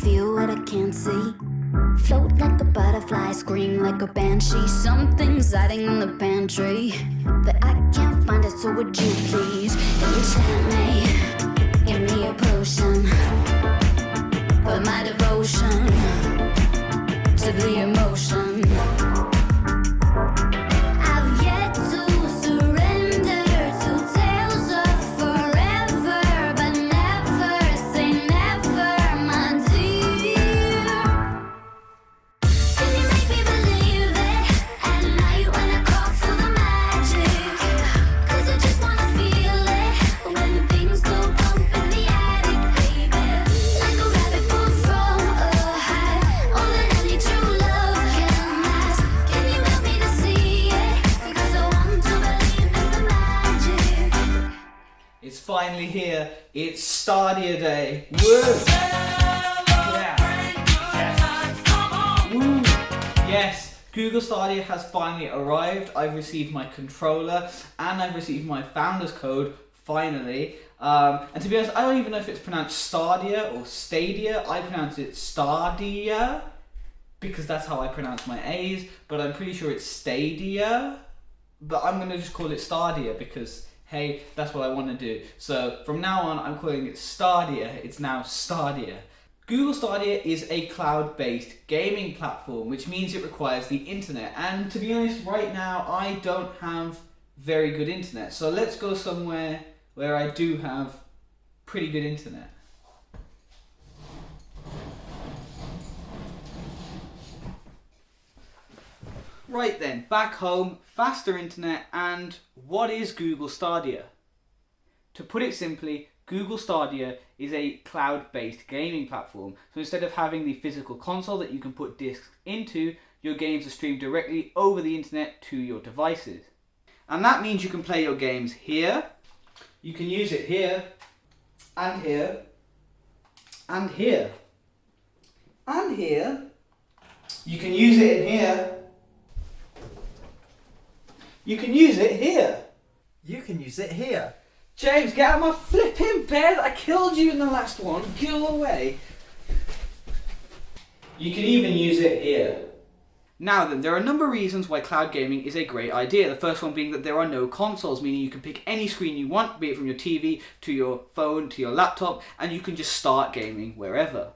feel what I can't see. Float like a butterfly, scream like a banshee. Something's hiding in the pantry that I can't find it, so would you please enchant me? Give me a potion for my devotion to the emotion. I've yet to surrender to tales of forever, but never say never, my dear. Can you make me believe it at night when I call for the magic? 'Cause I just wanna feel it when things go bump in the attic, baby. Like a rabbit pulled from a hat, all that any true love can ask. Can you help me to see it? Because I want to believe in the magic. It's finally here. It's Stadia Day. Woo! Yeah. Yes. Woo! Yes. Google Stadia has finally arrived. I've received my controller and I've received my founder's code finally. And to be honest, I don't even know if it's pronounced Stadia or Stadia. I pronounce it Stadia because that's how I pronounce my A's, but I'm pretty sure it's Stadia. But I'm going to just call it Stadia because, hey, that's what I want to do. So from now on, I'm calling it Stadia. It's now Stadia. Google Stadia is a cloud-based gaming platform, which means it requires the internet. And to be honest, right now, I don't have very good internet. So let's go somewhere where I do have pretty good internet. Right then, back home, faster internet, and what is Google Stadia? To put it simply, Google Stadia is a cloud-based gaming platform. So instead of having the physical console that you can put discs into, your games are streamed directly over the internet to your devices. And that means you can play your games here, you can use it here, and here, and here, and here. You can use it in here. You can use it here. You can use it here. James, get out of my flipping bed! I killed you in the last one. Go away. You can even use it here. Now then, there are a number of reasons why cloud gaming is a great idea. The first one being that there are no consoles, meaning you can pick any screen you want, be it from your TV to your phone to your laptop, and you can just start gaming wherever.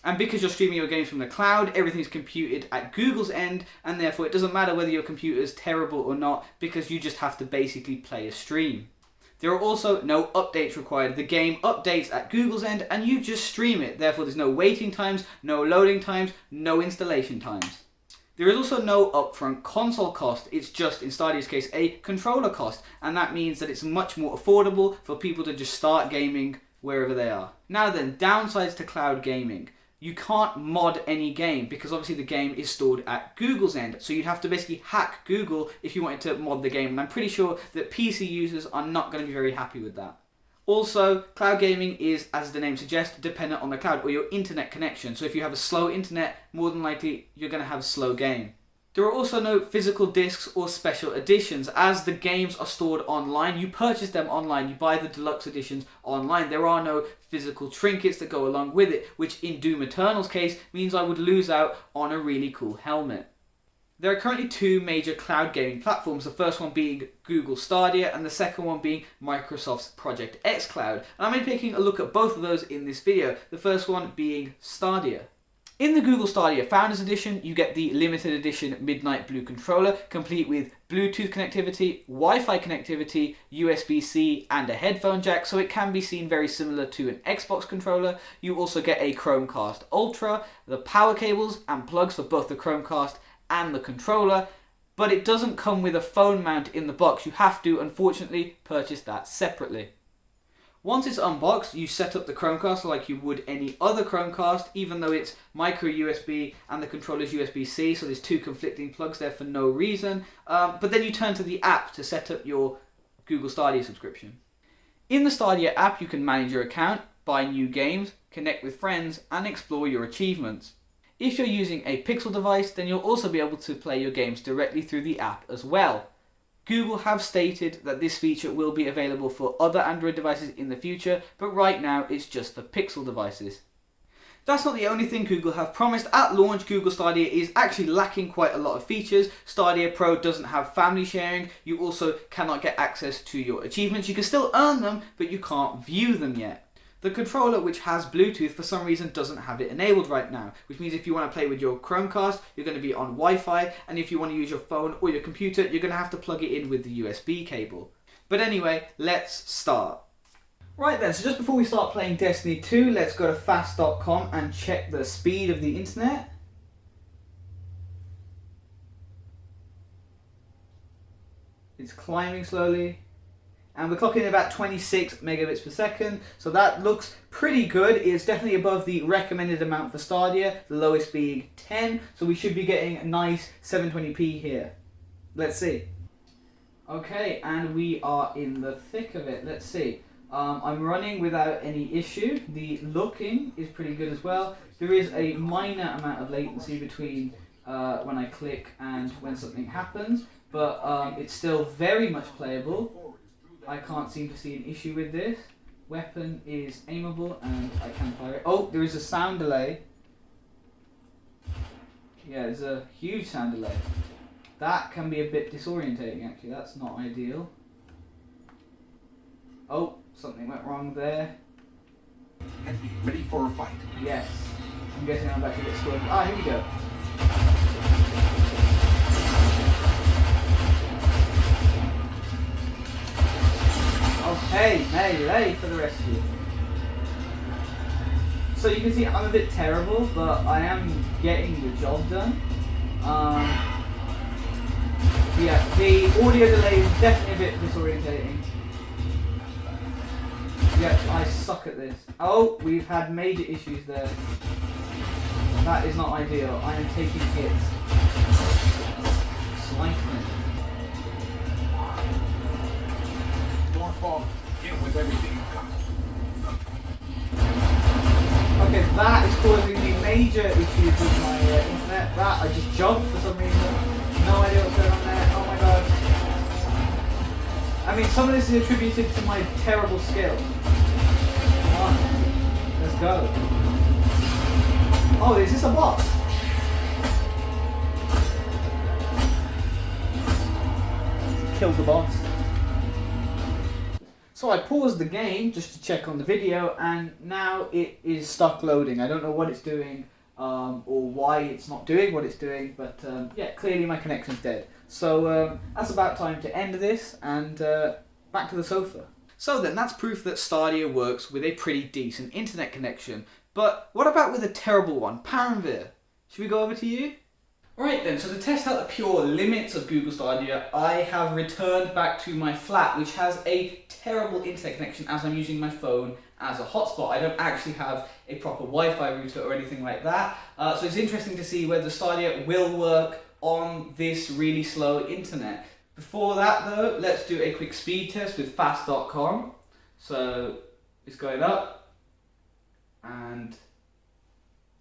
And because you're streaming your games from the cloud, everything's computed at Google's end, and therefore it doesn't matter whether your computer is terrible or not, because you just have to basically play a stream. There are also no updates required. The game updates at Google's end and you just stream it. Therefore there's no waiting times, no loading times, no installation times. There is also no upfront console cost. It's just, in Stadia's case, a controller cost. And that means that it's much more affordable for people to just start gaming wherever they are. Now then, downsides to cloud gaming. You can't mod any game because obviously the game is stored at Google's end. So you'd have to basically hack Google if you wanted to mod the game. And I'm pretty sure that PC users are not going to be very happy with that. Also, cloud gaming is, as the name suggests, dependent on the cloud or your internet connection. So if you have a slow internet, more than likely you're going to have a slow game. There are also no physical discs or special editions. As the games are stored online, you purchase them online, you buy the deluxe editions online. There are no physical trinkets that go along with it, which in Doom Eternal's case means I would lose out on a really cool helmet. There are currently two major cloud gaming platforms, the first one being Google Stadia and the second one being Microsoft's Project xCloud. And I'm going to be taking a look at both of those in this video, the first one being Stadia. In the Google Stadia Founders Edition, you get the limited edition Midnight Blue controller, complete with Bluetooth connectivity, Wi-Fi connectivity, USB-C and a headphone jack, so it can be seen very similar to an Xbox controller. You also get a Chromecast Ultra, the power cables and plugs for both the Chromecast and the controller, but it doesn't come with a phone mount in the box. You have to, unfortunately, purchase that separately. Once it's unboxed, you set up the Chromecast like you would any other Chromecast, even though it's micro USB and the controller's USB-C, so there's two conflicting plugs there for no reason. But then you turn to the app to set up your Google Stadia subscription. In the Stadia app, you can manage your account, buy new games, connect with friends, and explore your achievements. If you're using a Pixel device, then you'll also be able to play your games directly through the app as well. Google have stated that this feature will be available for other Android devices in the future, but right now it's just for Pixel devices. That's not the only thing Google have promised. At launch, Google Stadia is actually lacking quite a lot of features. Stadia Pro doesn't have family sharing. You also cannot get access to your achievements. You can still earn them, but you can't view them yet. The controller, which has Bluetooth, for some reason doesn't have it enabled right now, which means if you want to play with your Chromecast, you're going to be on Wi-Fi, and if you want to use your phone or your computer, you're going to have to plug it in with the USB cable. But anyway, let's start. Right then, so just before we start playing Destiny 2, let's go to fast.com and check the speed of the internet. It's climbing slowly. And we're clocking about 26 megabits per second, so that looks pretty good. It's definitely above the recommended amount for Stadia, the lowest being 10, so we should be getting a nice 720p here. Let's see. Okay, and we are in the thick of it. Let's see. I'm running without any issue. The looking is pretty good as well. There is a minor amount of latency between when I click and when something happens, but it's still very much playable. I can't seem to see an issue with this. Weapon is aimable and I can fire it. Oh, there is a sound delay. Yeah, there's a huge sound delay. That can be a bit disorientating actually, that's not ideal. Oh, something went wrong there. And be ready for a fight. Yes. I'm guessing I'm about to get swerved. Ah, here we go. Okay, melee for the rest of you. So you can see I'm a bit terrible, but I am getting the job done. Yeah, the audio delay is definitely a bit disorientating. Yeah, I suck at this. Oh, we've had major issues there. That is not ideal. I am taking hits. Slicing. Don't fall in with everything you've got. Okay, that is causing me major issues with my internet. That, I just jumped for some reason. No idea what's going on there. Oh my god. I mean, some of this is attributed to my terrible skill. Come on. Let's go. Oh, is this a boss? Killed the boss. So I paused the game just to check on the video, and now it is stuck loading. I don't know what it's doing or why it's not doing what it's doing, but yeah, clearly my connection's dead. So that's about time to end this, and back to the sofa. So then, that's proof that Stadia works with a pretty decent internet connection. But what about with a terrible one? Paramveer. Should we go over to you? Alright then, so to test out the pure limits of Google Stadia, I have returned back to my flat, which has a terrible internet connection as I'm using my phone as a hotspot. I don't actually have a proper Wi-Fi router or anything like that. So it's interesting to see whether Stadia will work on this really slow internet. Before that though, let's do a quick speed test with fast.com. So it's going up, and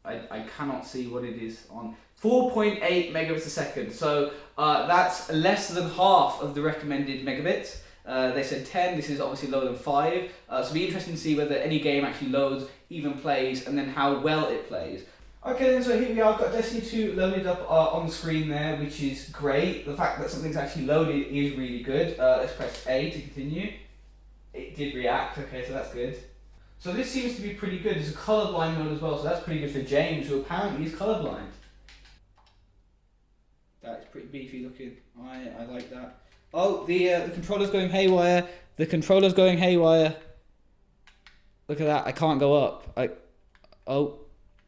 I cannot see what it is on. 4.8 megabits a second, so that's less than half of the recommended megabits. They said 10, this is obviously lower than 5, so it'll be interesting to see whether any game actually loads, even plays, and then how well it plays. Okay then, so here we are, I've got Destiny 2 loaded up on the screen there, which is great. The fact that something's actually loaded is really good. Let's press A to continue. It did react, okay, so that's good. So this seems to be pretty good. There's a colorblind mode as well, so that's pretty good for James, who apparently is colorblind. That's pretty beefy looking. I like that. Oh, the controller's going haywire. The controller's going haywire. Look at that. I can't go up. Oh,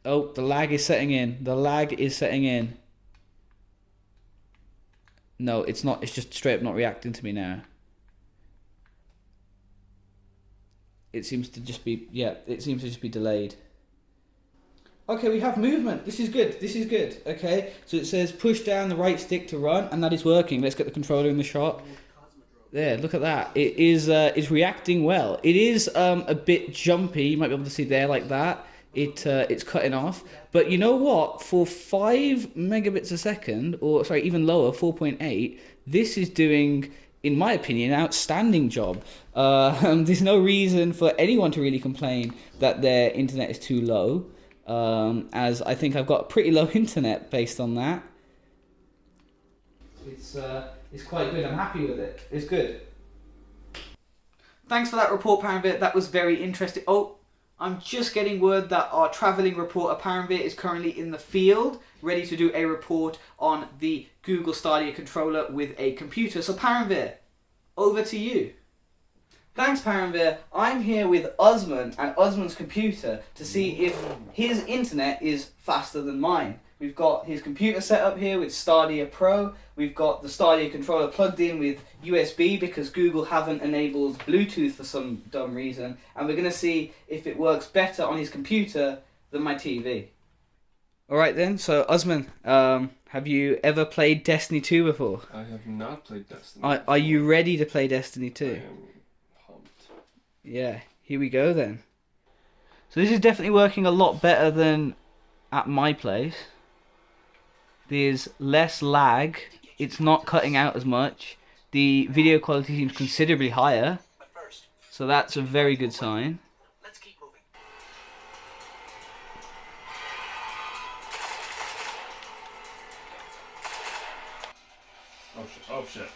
the lag is setting in. The lag is setting in. No, it's not. It's just straight up not reacting to me now. It seems to just be, yeah, it seems to just be delayed. Okay, we have movement. This is good. This is good. Okay, so it says push down the right stick to run, and that is working. Let's get the controller in the shot. There, look at that. It is reacting well. It is a bit jumpy. You might be able to see there like that. It's cutting off. But you know what? For 5 megabits a second, or sorry, even lower, 4.8, this is doing, in my opinion, an outstanding job. There's no reason for anyone to really complain that their internet is too low. as I think I've got pretty low internet based on that. It's quite good. I'm happy with it. It's good. Thanks for that report, Paramveer. That was very interesting. Oh, I'm just getting word that our travelling reporter Paramveer is currently in the field, ready to do a report on the Google Stadia controller with a computer. So Paramveer, over to you. Thanks, Paramveer. I'm here with Usman and Usman's computer to see if his internet is faster than mine. We've got his computer set up here with Stadia Pro. We've got the Stadia controller plugged in with USB because Google haven't enabled Bluetooth for some dumb reason. And we're going to see if it works better on his computer than my TV. Alright then, so Usman, have you ever played Destiny 2 before? I have not played Destiny. Are you ready to play Destiny 2? I am pumped. Yeah, here we go then. So this is definitely working a lot better than at my place. There's less lag, it's not cutting out as much, the video quality seems considerably higher, so that's a very good sign. Let's keep moving. Oh shit. Oh shit.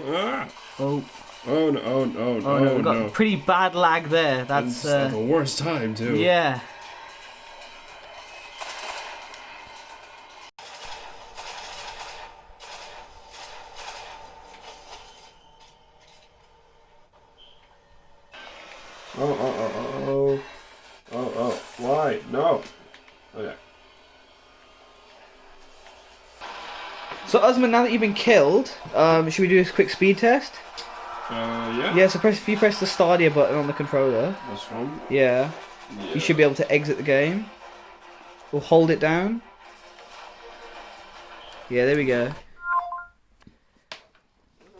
Ah! Oh, Oh no, oh no, oh no, oh we've got no. pretty bad lag there, that's It's at the worst time too. yeah. Oh, why? No. Okay. So Usman, now that you've been killed, should we do this quick speed test? Yeah. Yeah, so if you press the Stadia button on the controller, This one. yeah, you should be able to exit the game. Or hold it down. Yeah, there we go.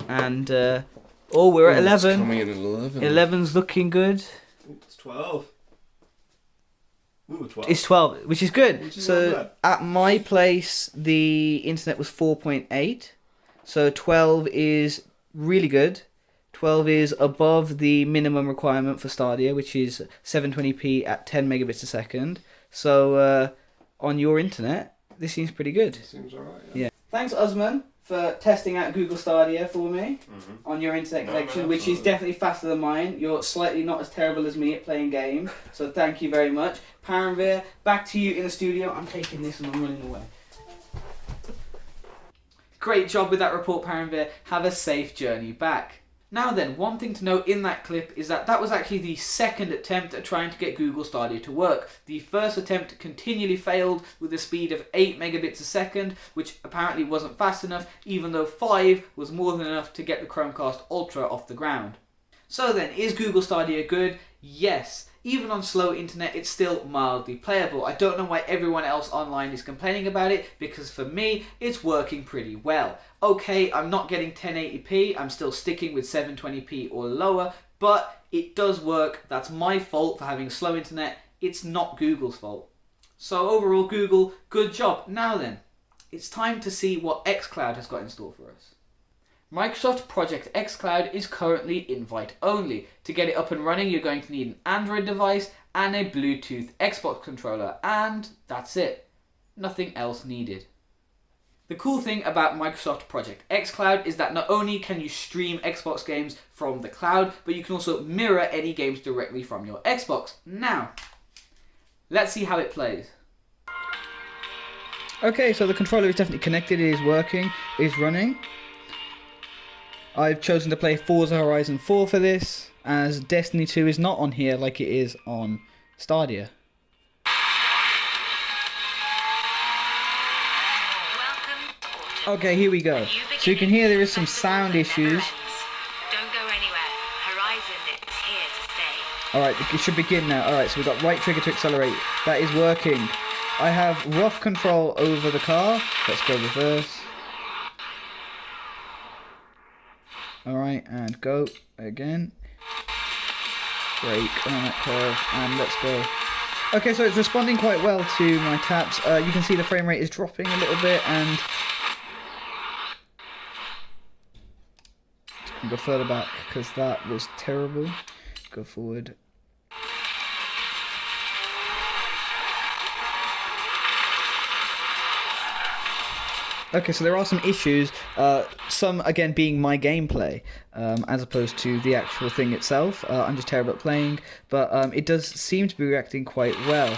And, oh, we're at It's 11. coming in at 11. 11's looking good. It's 12. Ooh, 12. It's 12, which is good. Which is So not at my place, the internet was 4.8. So 12 is really good. 12 is above the minimum requirement for Stadia, which is 720p at 10 megabits a second. So on your internet, this seems pretty good. Seems alright. Yeah. Thanks, Usman, for testing out Google Stadia for me on your internet No, connection, man, which is absolutely. definitely faster than mine. You're slightly not as terrible as me at playing games, so thank you very much. Paramveer, back to you in the studio. I'm taking this and I'm running away. Great job with that report, Paramveer. Have a safe journey back. Now then, one thing to note in that clip is that that was actually the second attempt at trying to get Google Stadia to work. The first attempt continually failed with a speed of 8 megabits a second, which apparently wasn't fast enough, even though 5 was more than enough to get the Chromecast Ultra off the ground. So then, is Google Stadia good? Yes. Even on slow internet, it's still mildly playable. I don't know why everyone else online is complaining about it, because for me, it's working pretty well. Okay, I'm not getting 1080p, I'm still sticking with 720p or lower, but it does work. That's my fault for having slow internet. It's not Google's fault. So overall, Google, good job. Now then, it's time to see what xCloud has got in store for us. Microsoft Project xCloud is currently invite only. To get it up and running, you're going to need an Android device and a Bluetooth Xbox controller, and that's it. Nothing else needed. The cool thing about Microsoft Project xCloud is that not only can you stream Xbox games from the cloud, but you can also mirror any games directly from your Xbox. Now, let's see how it plays. Okay, so the controller is definitely connected, it is working, it is running. I've chosen to play Forza Horizon 4 for this, as Destiny 2 is not on here like it is on Stadia. Okay, here we go. So you can hear there is some sound issues. Don't go anywhere. Horizon is here to stay. Alright, it should begin now. Alright, so we've got right trigger to accelerate. That is working. I have rough control over the car. Let's go reverse. Alright, and go again. Brake on that curve, and let's go. Okay, so it's responding quite well to my taps. You can see the frame rate is dropping a little bit, and Go further back because that was terrible. Go forward. Okay, so there are some issues, some, again, being my gameplay, as opposed to the actual thing itself. I'm just terrible at playing, but it does seem to be reacting quite well.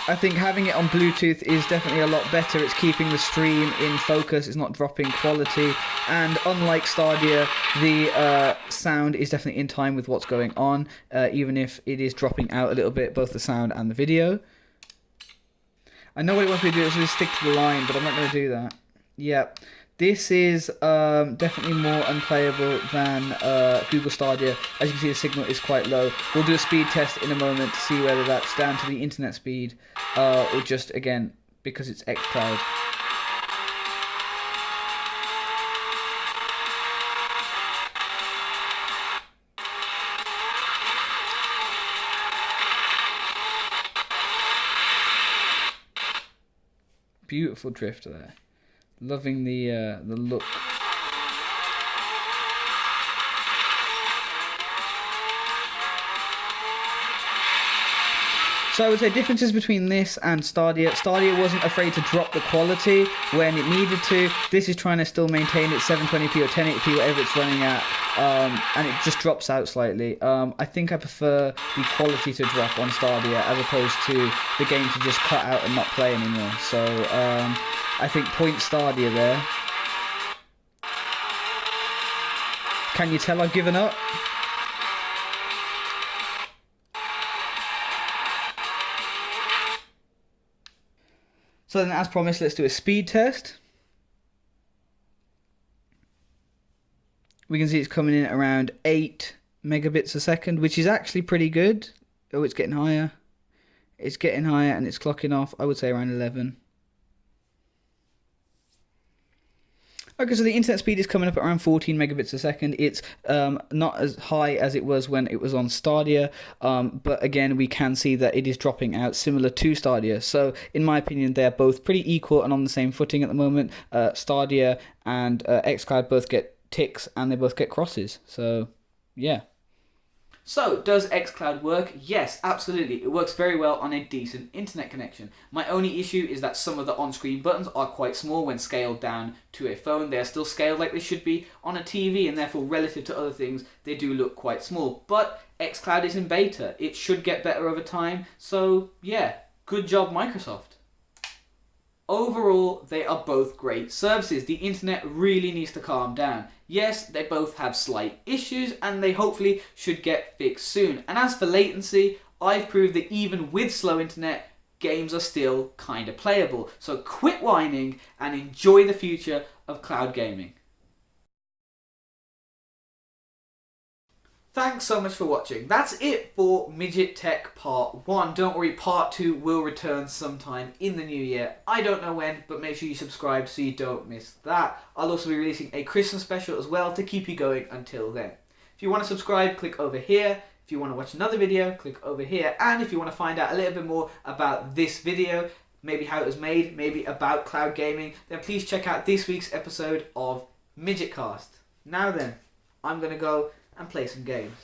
I think having it on Bluetooth is definitely a lot better. It's keeping the stream in focus, it's not dropping quality, and unlike Stadia, the sound is definitely in time with what's going on, even if it is dropping out a little bit, both the sound and the video. I know what it wants me to do, it's just stick to the line, but I'm not going to do that. Yep. This is definitely more unplayable than Google Stadia. As you can see, the signal is quite low. We'll do a speed test in a moment to see whether that's down to the internet speed or just, again, because it's xCloud. Beautiful drift there. Loving the look. So I would say differences between this and Stadia. Stadia wasn't afraid to drop the quality when it needed to. This is trying to still maintain its 720p or 1080p, whatever it's running at, and it just drops out slightly. I think I prefer the quality to drop on Stadia as opposed to the game to just cut out and not play anymore. So I think point Stadia there. Can you tell I've given up? So then, as promised, let's do a speed test. We can see it's coming in at around 8 megabits a second, which is actually pretty good. Oh, it's getting higher. It's getting higher and it's clocking off, I would say, around 11. Okay, so the internet speed is coming up at around 14 megabits a second. It's not as high as it was when it was on Stadia, but again, we can see that it is dropping out similar to Stadia. So, in my opinion, they're both pretty equal and on the same footing at the moment. Stadia and xCloud both get ticks and they both get crosses. So, yeah. So, does xCloud work? Yes, absolutely. It works very well on a decent internet connection. My only issue is that some of the on-screen buttons are quite small when scaled down to a phone. They're still scaled like they should be on a TV, and therefore, relative to other things, they do look quite small. But xCloud is in beta. It should get better over time. So, yeah, good job, Microsoft. Overall, they are both great services. The internet really needs to calm down. Yes, they both have slight issues and they hopefully should get fixed soon. And as for latency, I've proved that even with slow internet, games are still kind of playable. So quit whining and enjoy the future of cloud gaming. Thanks so much for watching. That's it for MidgetTech Part 1. Don't worry, Part 2 will return sometime in the new year. I don't know when, but make sure you subscribe so you don't miss that. I'll also be releasing a Christmas special as well to keep you going until then. If you want to subscribe, click over here. If you want to watch another video, click over here. And if you want to find out a little bit more about this video, maybe how it was made, maybe about cloud gaming, then please check out this week's episode of MidgetCast. Now then, I'm going to go and play some games.